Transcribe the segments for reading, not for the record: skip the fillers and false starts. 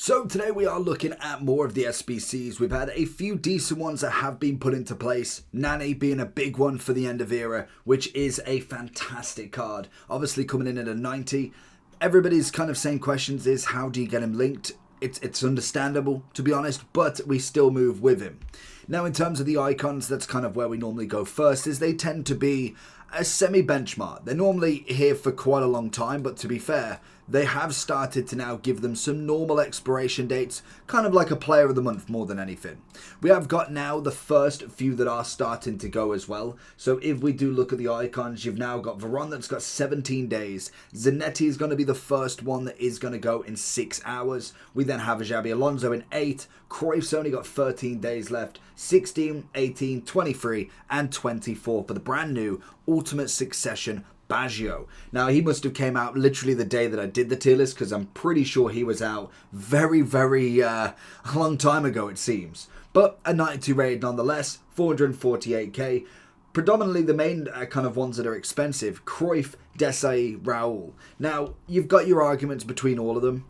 So today we are looking at more of the SBCs. We've had a few decent ones that have been put into place. Nani being a big one for the end of era, which is a fantastic card. Obviously coming in at a 90. Everybody's kind of saying questions is how do you get him linked? It's understandable, to be honest, but we still move with him. Now in terms of the icons, that's kind of where we normally go first, is they tend to be a semi-benchmark. They're normally here for quite a long time, but to be fair, they have started to now give them some normal expiration dates, kind of like a player of the month more than anything. We have got now the first few that are starting to go as well. So if we do look at the icons, you've now got Veron that's got 17 days. Zanetti is going to be the first one that is going to go in 6 hours. We then have Xabi Alonso in 8. Cruyff's only got 13 days left. 16, 18, 23 and 24 for the brand new Ultimate Succession Baggio. Now he must have came out literally the day that I did the tier list, because I'm pretty sure he was out very a long time ago it seems. But a 92 rated nonetheless, 448k. Predominantly the main kind of ones that are expensive, Cruyff, Desailly, Raul. Now you've got your arguments between all of them.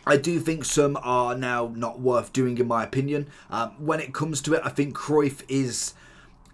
I do think some are now not worth doing in my opinion. When it comes to it, I think Cruyff is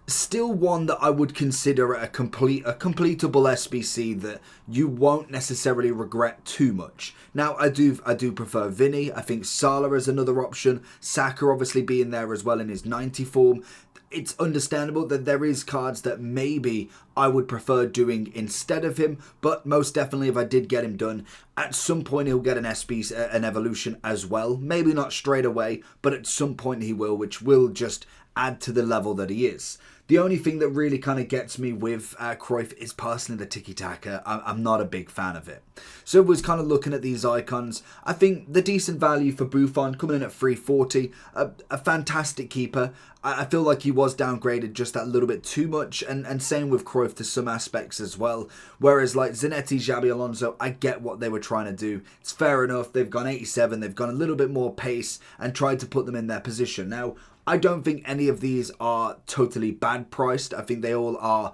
still one that I would consider a completable SBC that you won't necessarily regret too much. Now I do prefer Vinny. I think Salah is another option. Saka obviously being there as well in his 90 form. It's understandable that there is cards that maybe I would prefer doing instead of him, but most definitely if I did get him done, at some point he'll get an SBC, an evolution as well. Maybe not straight away, but at some point he will, which will just add to the level that he is. The only thing that really kind of gets me with Cruyff is personally the tiki-taka. I'm not a big fan of it. So I was kind of looking at these icons. I think the decent value for Buffon coming in at 340, a fantastic keeper. I feel like he was downgraded just that little bit too much, and same with Cruyff to some aspects as well. Whereas like Zanetti, Xabi Alonso, I get what they were trying to do. It's fair enough. They've gone 87. They've gone a little bit more pace and tried to put them in their position. Now, I don't think any of these are totally bad priced. I think they all are,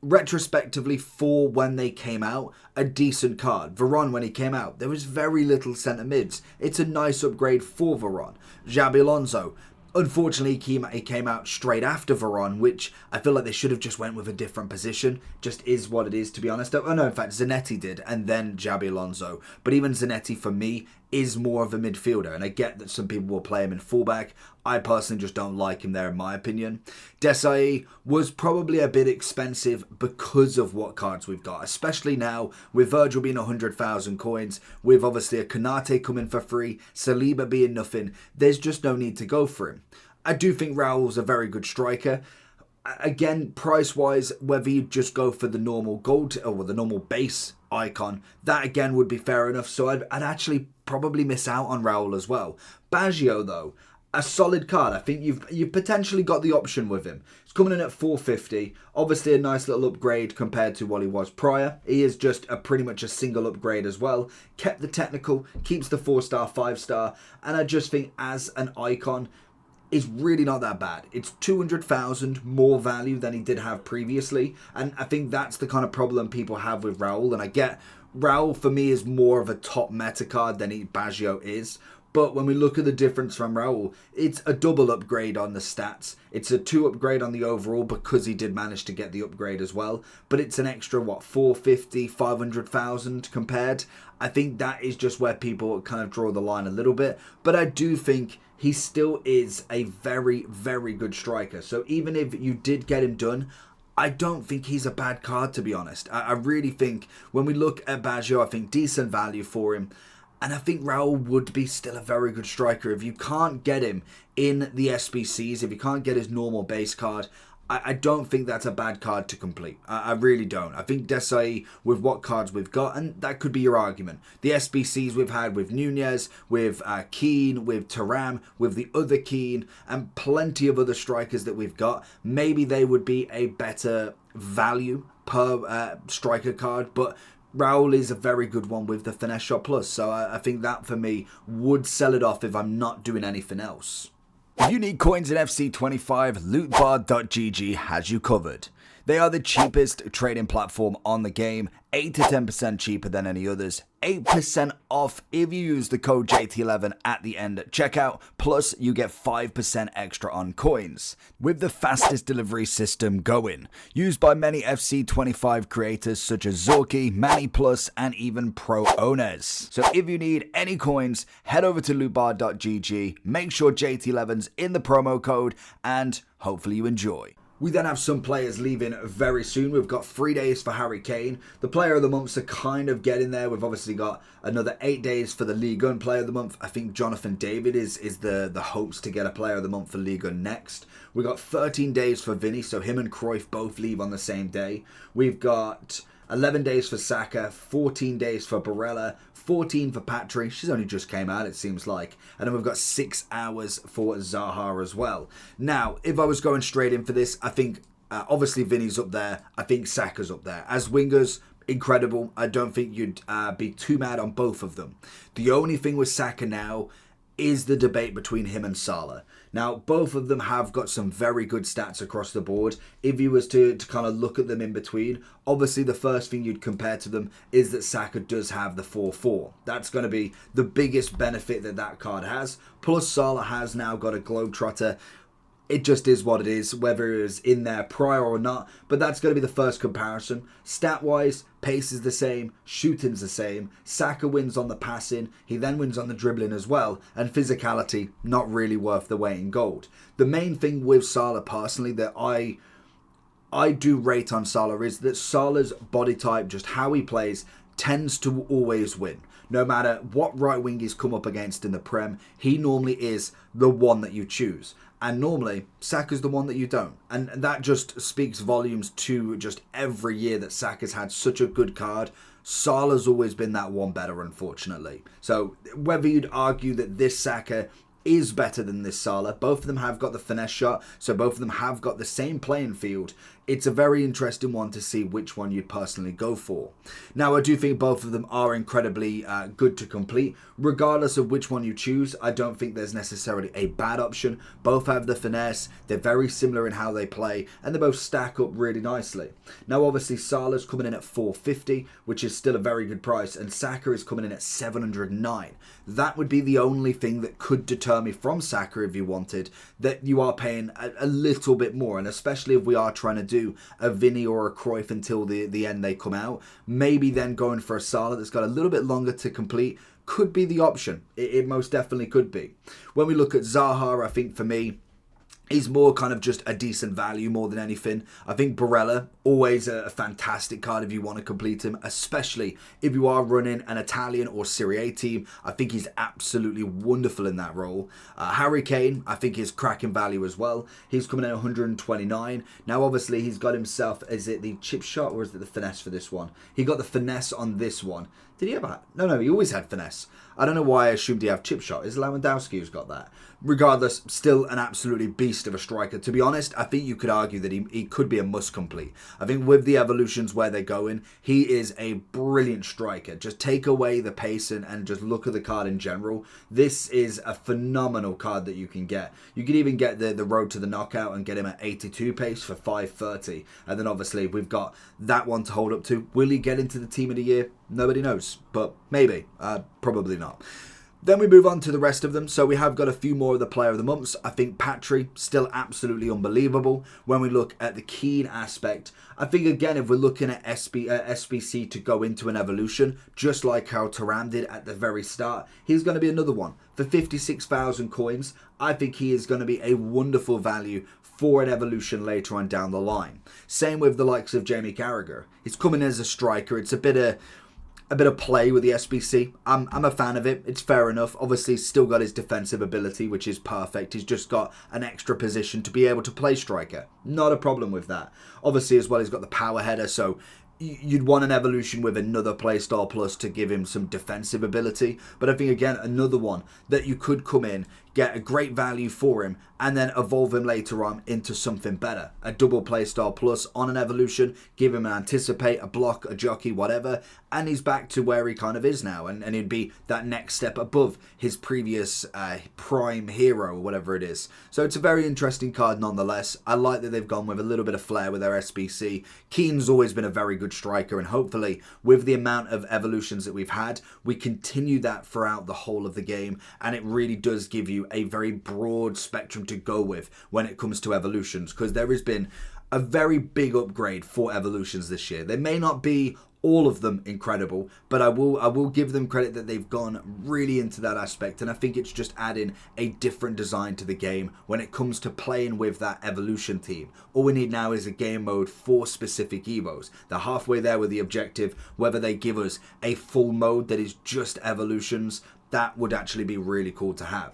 retrospectively, for when they came out, a decent card. Veron, when he came out, there was very little centre mids. It's a nice upgrade for Veron. Xabi Alonso, unfortunately, he came out straight after Veron, which I feel like they should have just went with a different position. Just is what it is, to be honest. Oh no, in fact, Zanetti did, and then Xabi Alonso. But even Zanetti, for me, is more of a midfielder, and I get that some people will play him in fullback. I personally just don't like him there, in my opinion. Desailly was probably a bit expensive because of what cards we've got, especially now with Virgil being 100,000 coins, with obviously a Konate coming for free, Saliba being nothing. There's just no need to go for him. I do think Raul's a very good striker. Again, price-wise, whether you just go for the normal gold or the normal base icon, that again would be fair enough. So I'd actually probably miss out on Raul as well. Baggio, though, a solid card. I think you've potentially got the option with him. It's coming in at 450. Obviously a nice little upgrade compared to what he was prior. He is just pretty much a single upgrade as well. Kept the technical, keeps the 4-star, 5-star, and I just think as an icon, is really not that bad. It's 200,000 more value than he did have previously, and I think that's the kind of problem people have with Raul, and I get Raul for me is more of a top meta card than Baggio is. But when we look at the difference from Raul, it's a double upgrade on the stats. It's a 2 upgrade on the overall because he did manage to get the upgrade as well. But it's an extra, 450, 500,000 compared. I think that is just where people kind of draw the line a little bit. But I do think he still is a very good striker. So even if you did get him done, I don't think he's a bad card, to be honest. I really think when we look at Baggio, I think decent value for him. And I think Raul would be still a very good striker. If you can't get him in the SBCs, if you can't get his normal base card, I don't think that's a bad card to complete. I really don't. I think Desailly, with what cards we've got, and that could be your argument. The SBCs we've had with Nunez, with Keane, with Thuram, with the other Keane, and plenty of other strikers that we've got, maybe they would be a better value per striker card, but Raul is a very good one with the Finesse Shot Plus, so I think that for me would sell it off if I'm not doing anything else. If you need coins in FC25, lootbar.gg has you covered. They are the cheapest trading platform on the game, 8 to 10% cheaper than any others. 8% off if you use the code JT11 at the end at checkout, plus you get 5% extra on coins. With the fastest delivery system going, used by many FC25 creators such as Zorky, Manny Plus, and even pro owners. So if you need any coins, head over to lootbar.gg, make sure JT11's in the promo code, and hopefully you enjoy. We then have some players leaving very soon. We've got 3 days for Harry Kane. The player of the months are kind of getting there. We've obviously got another 8 days for the League One player of the month. I think Jonathan David is the hopes to get a player of the month for League One next. We've got 13 days for Vinny, so him and Cruyff both leave on the same day. We've got 11 days for Saka, 14 days for Barella, 14 for Patry. She's only just came out, it seems like. And then we've got 6 hours for Zaha as well. Now, if I was going straight in for this, I think obviously Vinny's up there. I think Saka's up there. As wingers, incredible. I don't think you'd be too mad on both of them. The only thing with Saka now is the debate between him and Salah. Now, both of them have got some very good stats across the board. If you was to kind of look at them in between, obviously the first thing you'd compare to them is that Saka does have the 4-4. That's going to be the biggest benefit that card has. Plus, Salah has now got a Globetrotter. It just is what it is, whether it was in there prior or not. But that's going to be the first comparison. Stat-wise, pace is the same, shooting's the same. Saka wins on the passing. He then wins on the dribbling as well. And physicality, not really worth the weight in gold. The main thing with Salah personally that I do rate on Salah is that Salah's body type, just how he plays, tends to always win. No matter what right wing he's come up against in the Prem, he normally is the one that you choose. And normally, Saka's the one that you don't. And that just speaks volumes to just every year that Saka's had such a good card. Salah's always been that one better, unfortunately. So whether you'd argue that this Saka is better than this Salah, both of them have got the finesse shot, so both of them have got the same playing field. It's a very interesting one to see which one you'd personally go for. Now, I do think both of them are incredibly good to complete. Regardless of which one you choose, I don't think there's necessarily a bad option. Both have the finesse, they're very similar in how they play, and they both stack up really nicely. Now, obviously, Salah's coming in at 450, which is still a very good price, and Saka is coming in at 709. That would be the only thing that could deter me from Saka if you wanted, that you are paying a little bit more, and especially if we are trying to do a Vinny or a Cruyff until the end they come out, maybe then going for a Salah that's got a little bit longer to complete could be the option. It most definitely could be. When we look at Zaha, I think for me, he's more kind of just a decent value more than anything. I think Barella, always a fantastic card if you want to complete him, especially if you are running an Italian or Serie A team. I think he's absolutely wonderful in that role. Harry Kane, I think is cracking value as well. He's coming in at 129. Now, obviously, he's got himself, is it the chip shot or is it the finesse for this one? He got the finesse on this one. Did he ever? No, he always had finesse. I don't know why I assumed he had chip shot. Is Lewandowski who's got that? Regardless, still an absolutely beast of a striker. To be honest, I think you could argue that he could be a must complete. I think with the evolutions where they're going, he is a brilliant striker. Just take away the pace and just look at the card in general. This is a phenomenal card that you can get. You could even get the road to the knockout and get him at 82 pace for 530. And then obviously we've got that one to hold up to. Will he get into the team of the year? Nobody knows, but maybe. Probably not. Then we move on to the rest of them. So we have got a few more of the player of the months. I think Patry, still absolutely unbelievable. When we look at the Keane aspect, I think again, if we're looking at SBC to go into an evolution, just like how Thuram did at the very start, he's going to be another one. For 56,000 coins, I think he is going to be a wonderful value for an evolution later on down the line. Same with the likes of Jamie Carragher. He's coming as a striker. It's a bit of play with the SBC. I'm a fan of it. It's fair enough. Obviously, he's still got his defensive ability, which is perfect. He's just got an extra position to be able to play striker. Not a problem with that. Obviously, as well, he's got the power header, so you'd want an evolution with another playstyle plus to give him some defensive ability. But I think, again, another one that you could come in, get a great value for him, and then evolve him later on into something better. A double playstyle plus on an evolution, give him an anticipate, a block, a jockey, whatever, and he's back to where he kind of is now. And he'd be that next step above his previous prime hero or whatever it is. So it's a very interesting card nonetheless. I like that they've gone with a little bit of flair with their SBC. Keane's always been a very good striker, and hopefully with the amount of evolutions that we've had, we continue that throughout the whole of the game, and it really does give you a very broad spectrum to go with when it comes to evolutions, because there has been a very big upgrade for evolutions this year. They may not be all of them incredible, but I will give them credit that they've gone really into that aspect, and I think it's just adding a different design to the game when it comes to playing with that evolution team. All we need now is a game mode for specific Evos. They're halfway there with the objective. Whether they give us a full mode that is just evolutions, that would actually be really cool to have.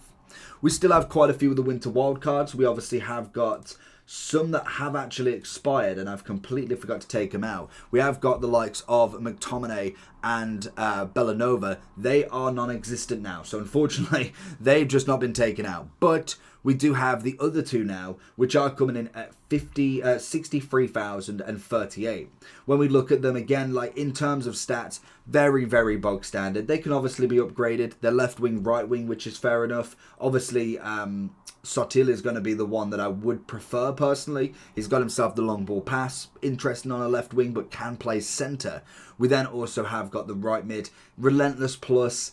We still have quite a few of the winter wildcards. We obviously have got some that have actually expired, and I've completely forgot to take them out. We have got the likes of McTominay and Bellanova. They are non-existent now, so unfortunately they've just not been taken out. But we do have the other two now, which are coming in at 63,038. When we look at them again, like in terms of stats, very, very bog standard. They can obviously be upgraded. They're left wing, right wing, which is fair enough. Obviously, Sotil is going to be the one that I would prefer personally. He's got himself the long ball pass, interesting on a left wing, but can play centre. We then also have got the right mid, relentless plus.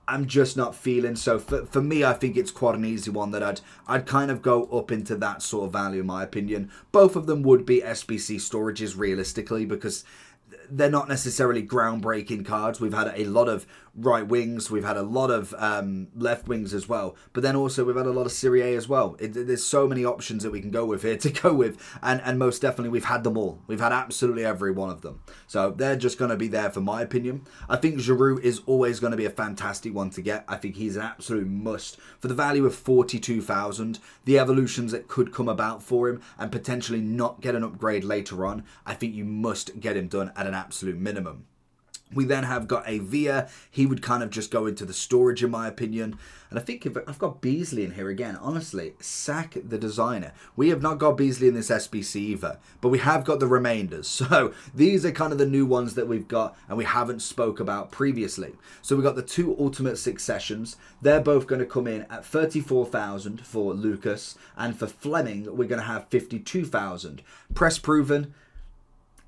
I'm just not feeling. So for me, I think it's quite an easy one that I'd kind of go up into that sort of value in my opinion. Both of them would be SBC storages realistically, because they're not necessarily groundbreaking cards. We've had a lot of right wings, we've had a lot of left wings as well, but then also we've had a lot of Serie A as well. There's so many options that we can go with here to go with, and most definitely we've had them all. We've had absolutely every one of them, so they're just going to be there for my opinion. I think Giroud is always going to be a fantastic one to get. I think he's an absolute must for the value of 42,000. The evolutions that could come about for him and potentially not get an upgrade later on, I think you must get him done at an absolute minimum. We then have got a Villa. He would kind of just go into the storage in my opinion. And I think if I've got Beasley in here again, honestly, sack the designer. We have not got Beasley in this SBC either, but we have got the remainders. So these are kind of the new ones that we've got and we haven't spoke about previously. So we've got the two Ultimate Successions. They're both going to come in at 34,000 for Lucas, and for Fleming, we're going to have 52,000. Press proven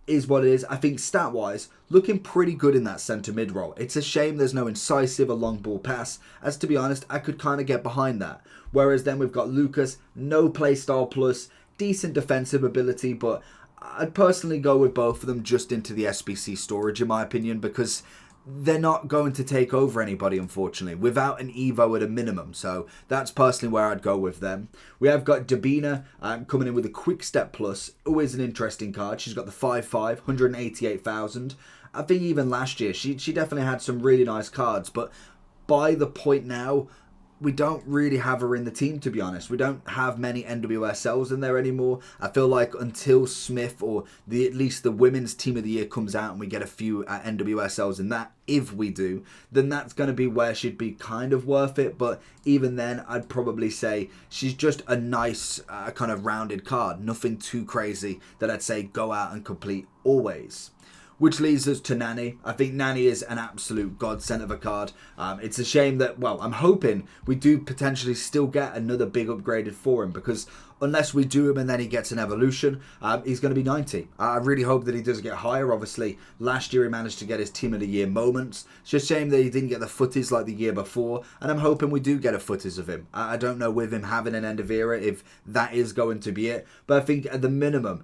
is what it is. I think stat-wise, looking pretty good in that centre mid role. It's a shame there's no incisive or long ball pass, as to be honest, I could kind of get behind that. Whereas then we've got Lucas, no playstyle plus, decent defensive ability, but I'd personally go with both of them just into the SBC storage in my opinion, because they're not going to take over anybody, unfortunately, without an Evo at a minimum. So that's personally where I'd go with them. We have got Dabina coming in with a Quick Step Plus. Always an interesting card. She's got the 5-5, 188,000. I think even last year, she definitely had some really nice cards. But by the point now, we don't really have her in the team, to be honest. We don't have many NWSLs in there anymore. I feel like until Smith or at least the Women's Team of the Year comes out and we get a few NWSLs in that, if we do, then that's going to be where she'd be kind of worth it. But even then, I'd probably say she's just a nice kind of rounded card. Nothing too crazy that I'd say go out and complete always. Which leads us to Nani. I think Nani is an absolute godsend of a card. It's a shame that, well, I'm hoping we do potentially still get another big upgraded for him, because unless we do him and then he gets an evolution, he's going to be 90. I really hope that he does get higher. Obviously, last year he managed to get his Team of the Year moments. It's just a shame that he didn't get the footies like the year before, and I'm hoping we do get a footies of him. I don't know with him having an end of era if that is going to be it, but I think at the minimum,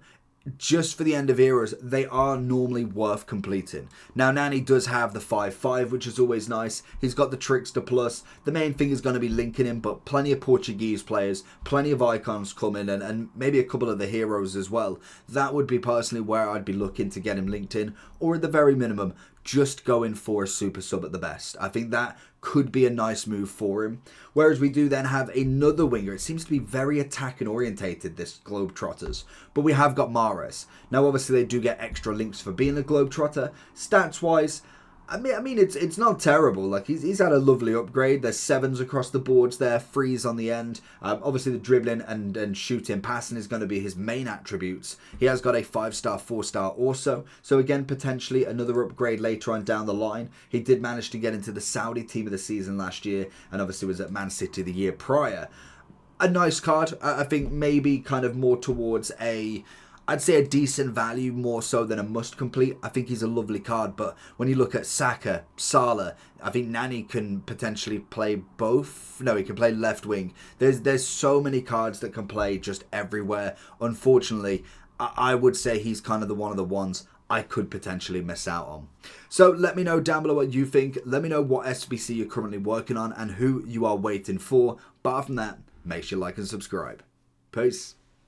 just for the end of eras, they are normally worth completing. Now, Nani does have the 5-5, which is always nice. He's got the Trickster Plus. The main thing is going to be linking him, but plenty of Portuguese players, plenty of icons coming, and maybe a couple of the heroes as well. That would be personally where I'd be looking to get him linked in, or at the very minimum, just going for a super sub at the best. I think that could be a nice move for him. Whereas we do then have another winger. It seems to be very attacking orientated, this Globetrotters. But we have got Mahrez. Now, obviously, they do get extra links for being a Globetrotter. Stats-wise, I mean, it's not terrible. Like, he's had a lovely upgrade. There's 7s across the boards there, 3s on the end. Obviously, the dribbling and shooting, passing is going to be his main attributes. He has got a 5-star, 4-star also. So again, potentially another upgrade later on down the line. He did manage to get into the Saudi team of the season last year, and obviously was at Man City the year prior. A nice card. I think maybe kind of more towards I'd say a decent value more so than a must complete. I think he's a lovely card, but when you look at Saka, Salah, I think Nani can potentially play both. No, he can play left wing. There's so many cards that can play just everywhere. Unfortunately, I would say he's kind of one of the ones I could potentially miss out on. So let me know down below what you think. Let me know what SBC you're currently working on and who you are waiting for. But apart from that, make sure you like and subscribe. Peace.